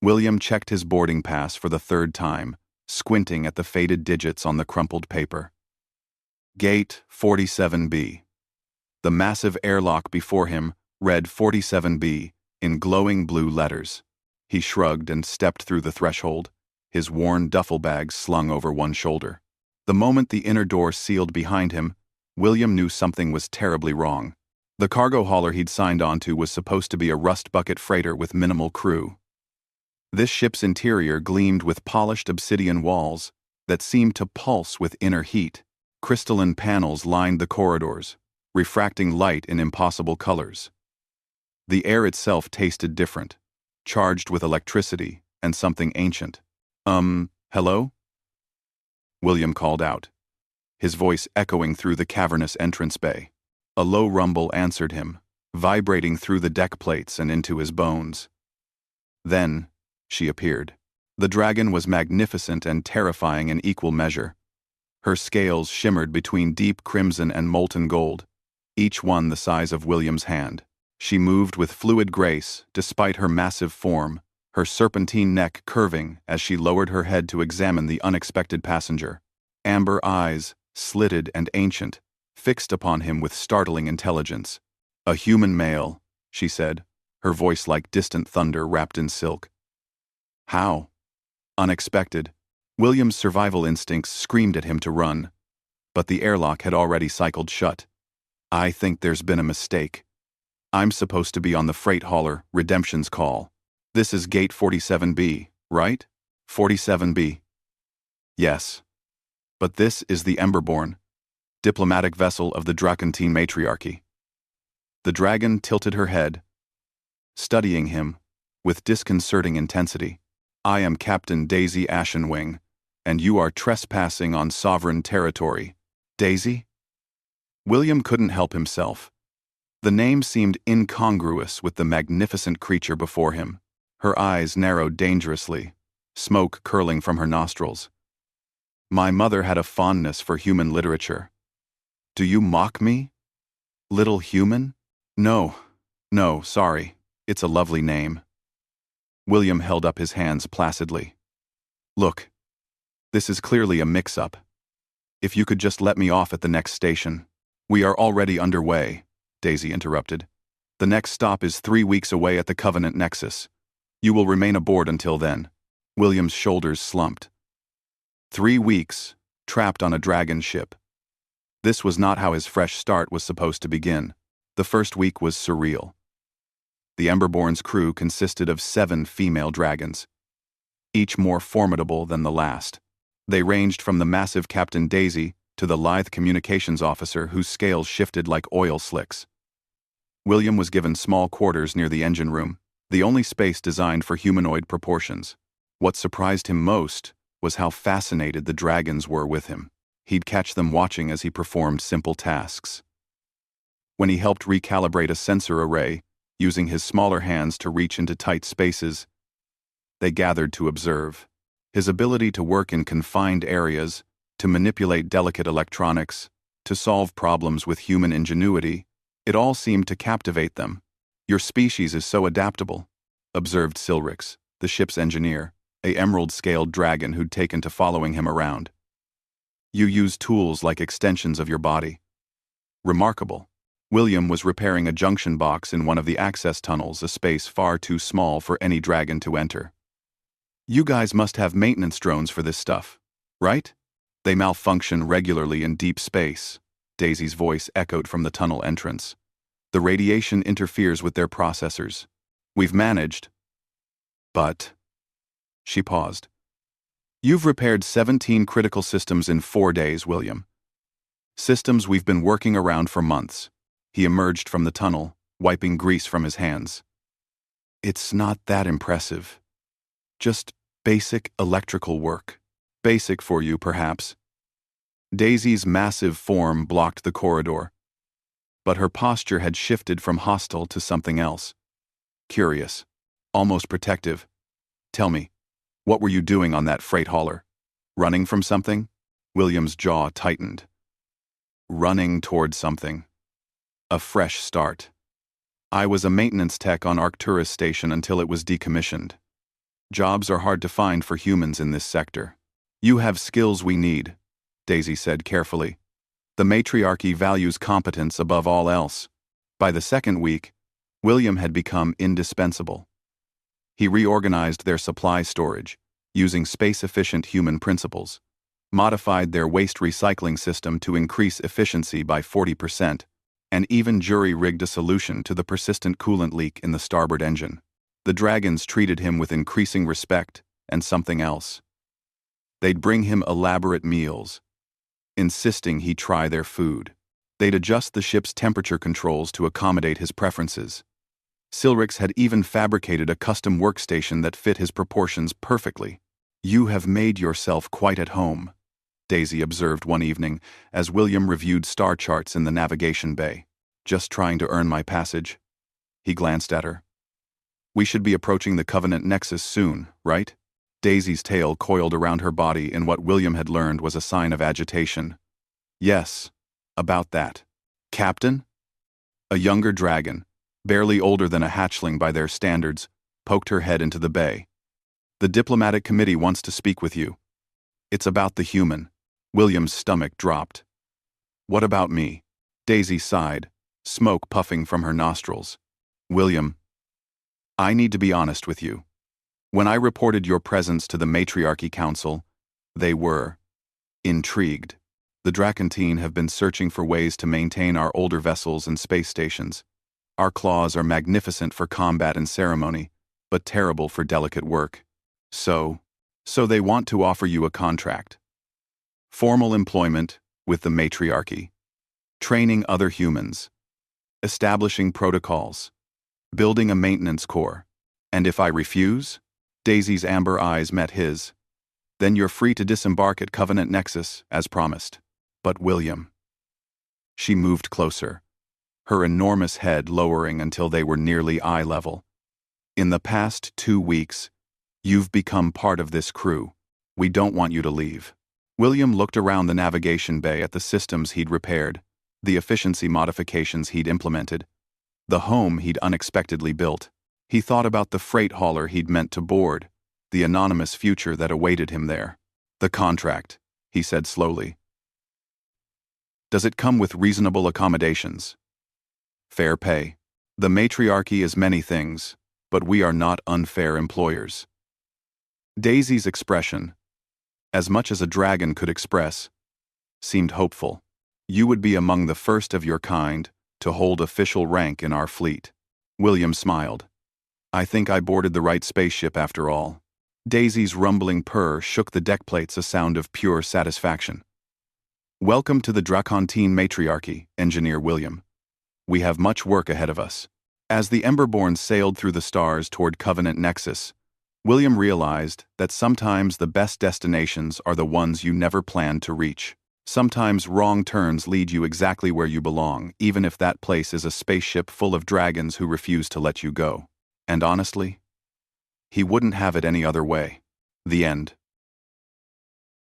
William checked his boarding pass for the third time, squinting at the faded digits on the crumpled paper. Gate 47B. The massive airlock before him read 47B in glowing blue letters. He shrugged and stepped through the threshold, his worn duffel bag slung over one shoulder. The moment the inner door sealed behind him, William knew something was terribly wrong. The cargo hauler he'd signed onto was supposed to be a rust bucket freighter with minimal crew. This ship's interior gleamed with polished obsidian walls that seemed to pulse with inner heat. Crystalline panels lined the corridors, refracting light in impossible colors. The air itself tasted different, charged with electricity and something ancient. Hello? William called out, his voice echoing through the cavernous entrance bay. A low rumble answered him, vibrating through the deck plates and into his bones. Then, she appeared. The dragon was magnificent and terrifying in equal measure. Her scales shimmered between deep crimson and molten gold, each one the size of William's hand. She moved with fluid grace despite her massive form, her serpentine neck curving as she lowered her head to examine the unexpected passenger. Amber eyes, slitted and ancient, fixed upon him with startling intelligence. "A human male," she said, her voice like distant thunder wrapped in silk. "How?" Unexpected. William's survival instincts screamed at him to run, but the airlock had already cycled shut. "I think there's been a mistake. I'm supposed to be on the freight hauler Redemption's call. This is gate 47B, right? 47B. Yes. But this is the Emberborn, diplomatic vessel of the Dracontine matriarchy." The dragon tilted her head, studying him with disconcerting intensity. "I am Captain Daisy Ashenwing, and you are trespassing on sovereign territory." "Daisy?" William couldn't help himself. The name seemed incongruous with the magnificent creature before him. Her eyes narrowed dangerously, smoke curling from her nostrils. "My mother had a fondness for human literature. Do you mock me? Little human?" No, sorry. It's a lovely name." William held up his hands placidly. "Look, this is clearly a mix-up. If you could just let me off at the next station." "We are already underway," Daisy interrupted. "The next stop is 3 weeks away at the Covenant Nexus. You will remain aboard until then." William's shoulders slumped. 3 weeks, trapped on a dragon ship. This was not how his fresh start was supposed to begin. The first week was surreal. The Emberborn's crew consisted of 7 female dragons, each more formidable than the last. They ranged from the massive Captain Daisy to the lithe communications officer whose scales shifted like oil slicks. William was given small quarters near the engine room, the only space designed for humanoid proportions. What surprised him most was how fascinated the dragons were with him. He'd catch them watching as he performed simple tasks. When he helped recalibrate a sensor array, using his smaller hands to reach into tight spaces, they gathered to observe. His ability to work in confined areas, to manipulate delicate electronics, to solve problems with human ingenuity, it all seemed to captivate them. "Your species is so adaptable," observed Silrix, the ship's engineer, a emerald-scaled dragon who'd taken to following him around. "You use tools like extensions of your body." Remarkable. William was repairing a junction box in one of the access tunnels, a space far too small for any dragon to enter. "You guys must have maintenance drones for this stuff, right?" "They malfunction regularly in deep space," Daisy's voice echoed from the tunnel entrance. "The radiation interferes with their processors. We've managed." "But..." She paused. "You've repaired 17 critical systems in 4 days, William. Systems we've been working around for months." He emerged from the tunnel, wiping grease from his hands. "It's not that impressive. Just basic electrical work. Basic for you, perhaps." Daisy's massive form blocked the corridor, but her posture had shifted from hostile to something else. Curious, almost protective. "Tell me, what were you doing on that freight hauler? Running from something?" William's jaw tightened. Running toward something. A fresh start. "I was a maintenance tech on Arcturus station until it was decommissioned." Jobs are hard to find for humans in this sector. You have skills we need, Daisy said carefully. The matriarchy values competence above all else. By the second week, William had become indispensable. He reorganized their supply storage, using space-efficient human principles, modified their waste recycling system to increase efficiency by 40%, and even jury-rigged a solution to the persistent coolant leak in the starboard engine. The dragons treated him with increasing respect and something else. They'd bring him elaborate meals, insisting he try their food. They'd adjust the ship's temperature controls to accommodate his preferences. Silrix had even fabricated a custom workstation that fit his proportions perfectly. "You have made yourself quite at home," Daisy observed one evening as William reviewed star charts in the navigation bay. "Just trying to earn my passage." He glanced at her. "We should be approaching the Covenant Nexus soon, right?" Daisy's tail coiled around her body in what William had learned was a sign of agitation. "Yes, about that." "Captain?" A younger dragon, barely older than a hatchling by their standards, poked her head into the bay. "The diplomatic committee wants to speak with you. It's about the human." William's stomach dropped. "What about me?" Daisy sighed, smoke puffing from her nostrils. "William, I need to be honest with you. When I reported your presence to the Matriarchy Council, they were intrigued. The Drakantine have been searching for ways to maintain our older vessels and space stations. Our claws are magnificent for combat and ceremony, but terrible for delicate work. So they want to offer you a contract. Formal employment with the Matriarchy. Training other humans. Establishing protocols. Building a maintenance corps. And if I refuse?" Daisy's amber eyes met his. "Then you're free to disembark at Covenant Nexus, as promised. But William." She moved closer, her enormous head lowering until they were nearly eye level. "In the past 2 weeks, you've become part of this crew. We don't want you to leave." William looked around the navigation bay at the systems he'd repaired, the efficiency modifications he'd implemented, the home he'd unexpectedly built. He thought about the freight hauler he'd meant to board, the anonymous future that awaited him there. "The contract," he said slowly. "Does it come with reasonable accommodations? Fair pay? The matriarchy is many things, but we are not unfair employers." Daisy's expression, as much as a dragon could express, seemed hopeful. "You would be among the first of your kind to hold official rank in our fleet." William smiled. "I think I boarded the right spaceship after all." Daisy's rumbling purr shook the deck plates, a sound of pure satisfaction. "Welcome to the Drakantine Matriarchy, Engineer William. We have much work ahead of us." As the Emberborn sailed through the stars toward Covenant Nexus, William realized that sometimes the best destinations are the ones you never planned to reach. Sometimes wrong turns lead you exactly where you belong, even if that place is a spaceship full of dragons who refuse to let you go. And honestly, he wouldn't have it any other way. The end.